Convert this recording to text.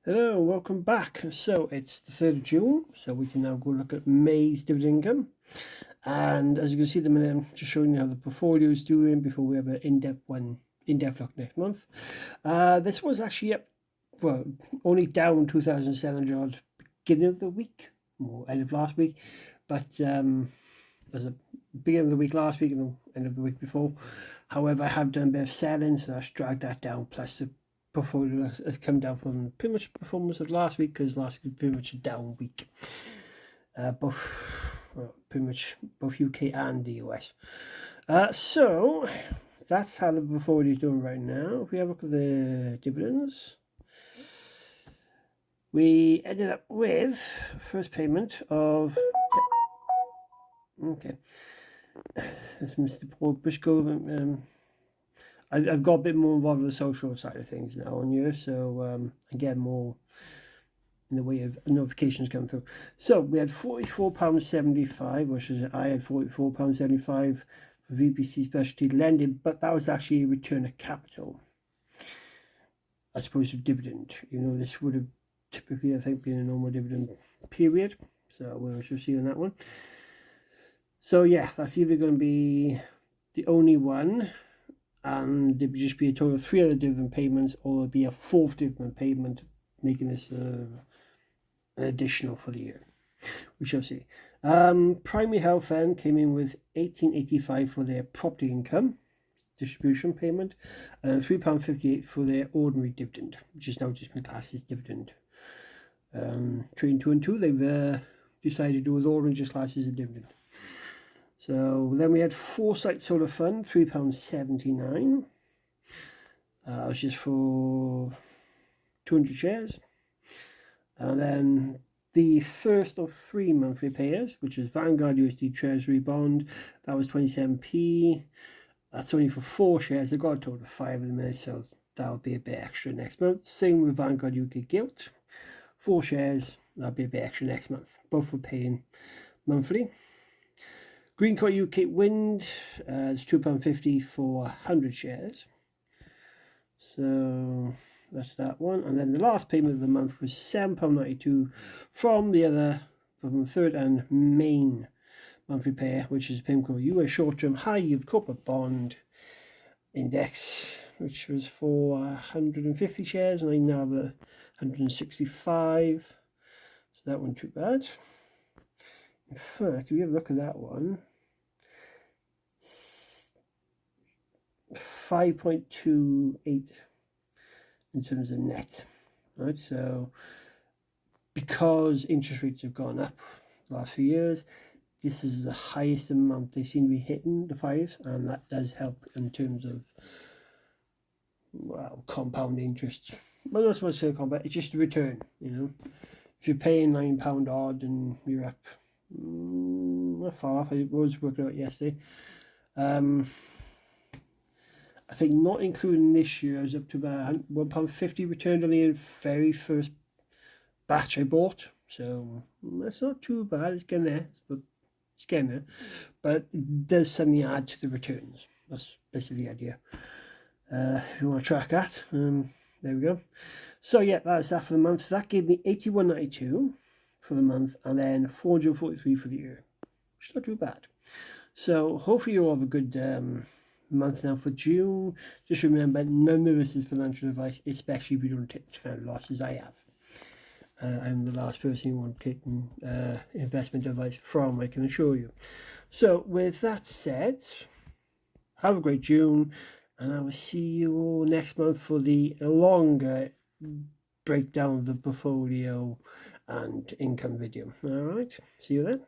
Hello, welcome back. So it's the 3rd of June, so we can now go look at May's dividend income. And as you can see at the minute, I'm just showing you how the portfolio is doing before we have an in-depth look next month. This was actually up, well, only down 2,700 odd beginning of the week, or end of last week, but there's a beginning of the week last week and the end of the week before. However, I have done a bit of selling, so that's dragged that down, plus the portfolio has come down from pretty much the performance of last week, because last week was pretty much a down week. Pretty much both UK and the US. So that's how the portfolio is doing right now. If we have a look at the dividends, we ended up with first payment of that's Mr. Paul Bushko. I've got a bit more involved with the social side of things now on here, so I get more in the way of notifications coming through. So we had £44.75, which is I had £44.75 for VPC specialty lending, but that was actually a return of capital as opposed to dividend. You know, this would have typically, I think, been a normal dividend period. So we shall see on that one. So yeah, that's either going to be the only one, and there would just be a total of 3 other dividend payments, or there'll be a 4th dividend payment, making this an additional for the year. We shall see. Primary Health End came in with £18.85 for their property income distribution payment, and £3.58 for their ordinary dividend, which is now just been classed as dividend. Trading212, they've decided to do with ordinary just classed as a dividend. So then we had Foresight Solar Fund, £3.79. That was just for 200 shares. And then the first of 3 monthly payers, which is Vanguard USD Treasury Bond, that was 27p. That's only for 4 shares. I've got a total of 5 in the minute, so that'll be a bit extra next month. Same with Vanguard UK Gilt, 4 shares, that'll be a bit extra next month. Both are paying monthly. Greencoat UK Wind is £2.50 for 100 shares. So that's that one. And then the last payment of the month was £7.92 from the 3rd and main monthly payer, which is a payment called US Short-Term High Yield Corporate Bond Index, which was for 150 shares, and I now have 165. So that wasn't too bad. In fact, if you have a look at that one, 5.28 in terms of net, right? So because interest rates have gone up the last few years, this is the highest amount they seem to be hitting, the 5s, and that does help in terms of, well, compound interest. Well, that's what I say compound, it's just a return, you know. If you're paying £9 odd and you're up, not far off. I was working out yesterday. I think not including this year, I was up to about £1.50 returned on the very first batch I bought. So that's not too bad. It's getting there, but it does suddenly add to the returns. That's basically the idea. If you want to track that, there we go. So yeah, that's that for the month. So that gave me £81.92 for the month, and then £443 for the year, which is not too bad. So hopefully you'll have a good month now for June. Just remember, none of this is financial advice, especially if you don't take the kind of losses I have. I'm the last person you want to take investment advice from, I can assure you. So with that said, have a great June, and I will see you all next month for the longer breakdown of the portfolio and income video. All right, see you then.